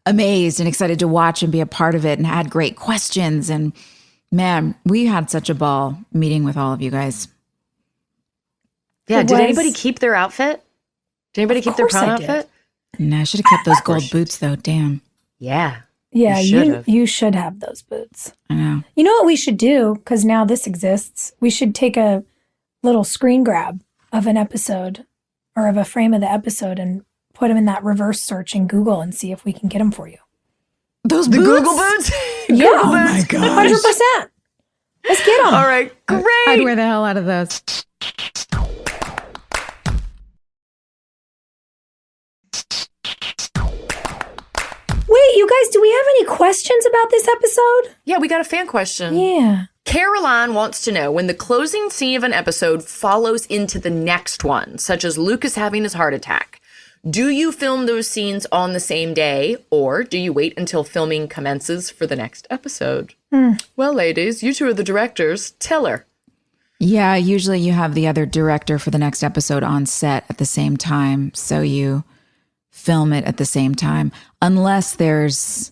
amazed and excited to watch and be a part of it and had great questions. And man, we had such a ball meeting with all of you guys.
Yeah,
It
did
was-
anybody keep their outfit? Did anybody keep their
course
prom
I did.
outfit?
No, I should have kept those gold boots though. Damn.
Yeah.
Yeah,
You should've.
you should have those boots.
I know.
You know what we should do? Because now this exists. We should take a little screen grab of an episode or of a frame of the episode and put them in that reverse search in Google and see if we can get them for you.
Those
The
boots?
Google boots?
Yeah.
Google boots?
100%. Let's get them.
All right, great.
I'd wear the hell out of those.
Wait, you guys, do we have any questions about this episode?
Yeah, we got a fan question.
Yeah.
Caroline wants to know when the closing scene of an episode follows into the next one, such as Lucas having his heart attack. Do you film those scenes on the same day, or do you wait until filming commences for the next episode? Well, ladies, you two are the directors. Tell her.
Yeah, usually you have the other director for the next episode on set at the same time. So you film it at the same time, unless there's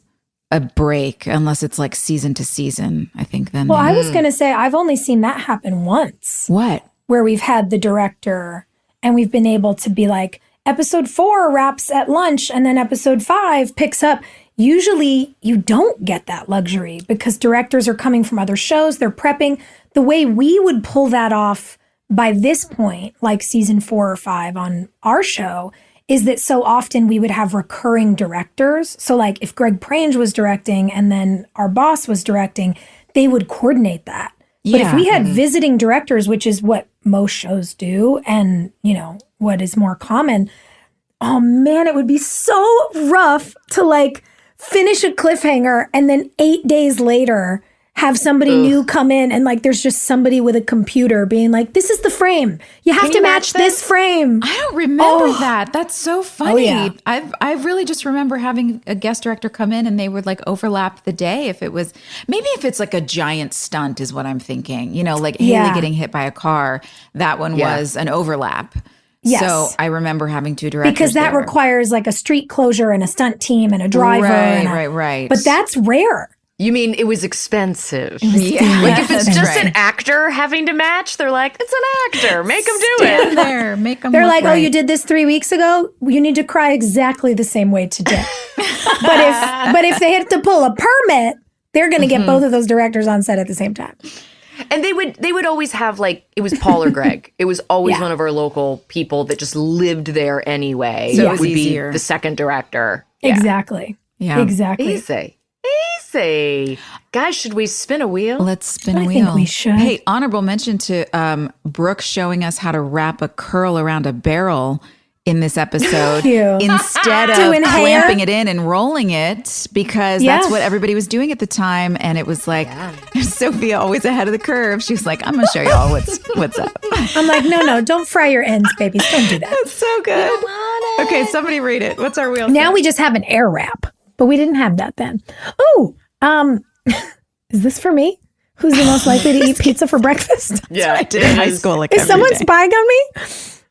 a break, unless it's like season to season, I think then.
Well, I was going to say, I've only seen that happen once.
What?
Where we've had the director and we've been able to be like, episode 4 wraps at lunch and then episode 5 picks up. Usually you don't get that luxury because directors are coming from other shows. They're prepping. The way we would pull that off by this point, like season 4 or 5 on our show, is that so often we would have recurring directors. So like if Greg Prange was directing and then our boss was directing, they would coordinate that. But if we had visiting directors, which is what most shows do, and, you know, what is more common, oh man, it would be so rough to like finish a cliffhanger and then 8 days later have somebody new come in and like there's just somebody with a computer being like, this is the frame. You have to match this frame.
I don't remember that. That's so funny.
yeah.
I really just remember having a guest director come in and they would like overlap the day if it's like a giant stunt is what I'm thinking. You know, like Haley getting hit by a car. That one was an overlap.
Yes.
So I remember having two directors
Because that
there.
requires like a street closure and a stunt team and a driver.
Right.
But that's rare.
You mean it was expensive?
Yeah.
Like if it's
That's
just
right.
an actor having to match, they're like, it's an actor. Make them do
Stand
it.
there, make them.
They're like, oh, you did this 3 weeks ago? You need to cry exactly the same way today. but if they had to pull a permit, they're going to get both of those directors on set at the same time.
And they would always have like, it was Paul or Greg. It was always one of our local people that just lived there anyway.
So it
it
was
would
easier.
be the second director. Yeah.
Exactly.
Yeah.
Exactly.
Easy. Guys, should we spin a wheel?
Let's spin a
I
wheel.
think we should.
Hey, honorable mention to Brooke showing us how to wrap a curl around a barrel in this episode
Cute.
instead of
Doing hair.
clamping it in and rolling it because that's what everybody was doing at the time. And it was like Sophia always ahead of the curve. She was like, I'm going to show you all what's up.
I'm like, no, don't fry your ends, babies. Don't do that.
That's so good. Okay, somebody read it. What's our wheel?
Now we just have an air wrap, but we didn't have that then. Oh, is this for me? Who's the most likely to eat pizza for breakfast?
Yeah,
I did in high school. Like,
Is
every
someone
day.
spying on me?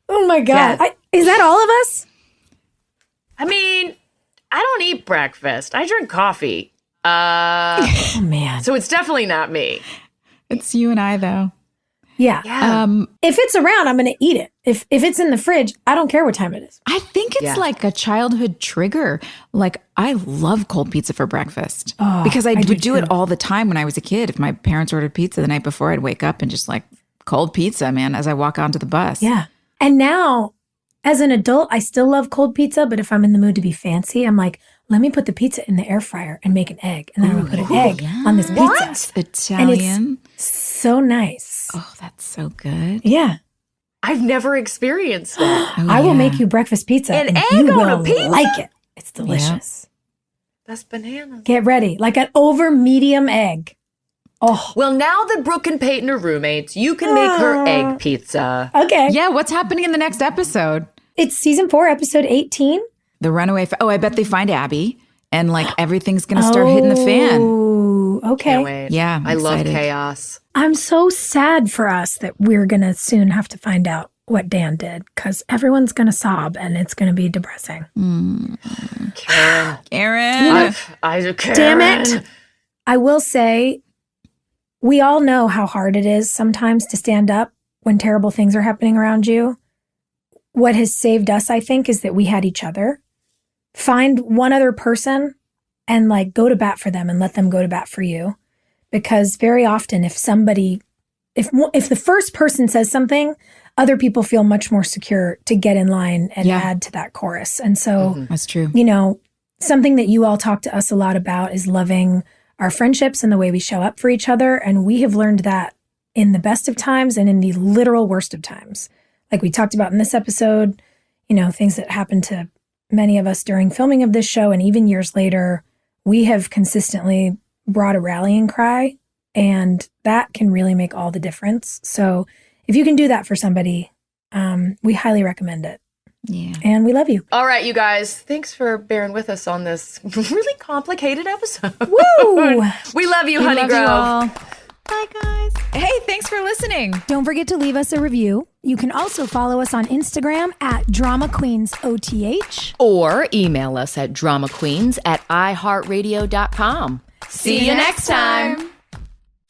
Oh my God.
Yes.
Is that all of us?
I mean, I don't eat breakfast. I drink coffee.
Oh man.
So it's definitely not me.
It's you and I, though.
Yeah. If it's around, I'm going to eat it. If it's in the fridge, I don't care what time it is.
I think it's like a childhood trigger. Like, I love cold pizza for breakfast because I would do it all the time when I was a kid. If my parents ordered pizza the night before, I'd wake up and just like cold pizza, man, as I walk onto the bus.
Yeah. And now, as an adult, I still love cold pizza, but if I'm in the mood to be fancy, I'm like, let me put the pizza in the air fryer and make an egg. And then I'm going to put an egg on this pizza.
Italian.
So nice.
Oh, that's so good.
Yeah.
I've never experienced that.
I will make you breakfast pizza.
An
and
egg
you
on a
will
pizza?
like it. It's delicious.
That's bananas.
Get ready. Like an over medium egg. Oh.
Well, now that Brooke and Peyton are roommates, you can make her egg pizza.
Okay.
Yeah, what's happening in the next episode?
It's season 4, episode 18.
The runaway. I bet they find Abby and like everything's going to start hitting the fan.
Oh, okay.
Can't wait.
Yeah, I'm
I love
excited.
chaos.
I'm so sad for us that we're going to soon have to find out what Dan did because everyone's going to sob and it's going to be depressing.
Karen.
Aaron.
Karen.
Damn it. I will say, we all know how hard it is sometimes to stand up when terrible things are happening around you. What has saved us, I think, is that we had each other. Find one other person and like go to bat for them and let them go to bat for you. Because very often if the first person says something, other people feel much more secure to get in line and add to that chorus. And so,
That's true.
you know, something that you all talk to us a lot about is loving our friendships and the way we show up for each other. And we have learned that in the best of times and in the literal worst of times. Like we talked about in this episode, you know, things that happened to many of us during filming of this show. And even years later, we have consistently brought a rallying cry, and that can really make all the difference. So if you can do that for somebody, we highly recommend it.
Yeah.
And we love you.
All right, you guys. Thanks for bearing with us on this really complicated episode.
Woo!
We love you, Honey
Love
Grove.
you all. Bye, guys. Hey, thanks for listening.
Don't forget to leave us a review. You can also follow us on Instagram at Drama Queens OTH.
Or email us at dramaqueens@iheartradio.com. See you next time.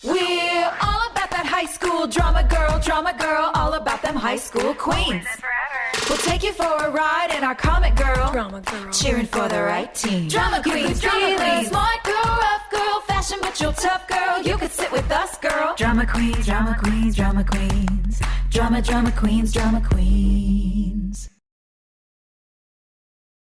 We're all about that high school drama girl, all about them high school queens. We'll take you for a ride in our comic girl, cheering for the right team. Drama queens, smart girl, rough girl, fashion but you're tough girl. You could sit with us, girl. Drama queens, drama queens, drama queens, drama queens, drama queens.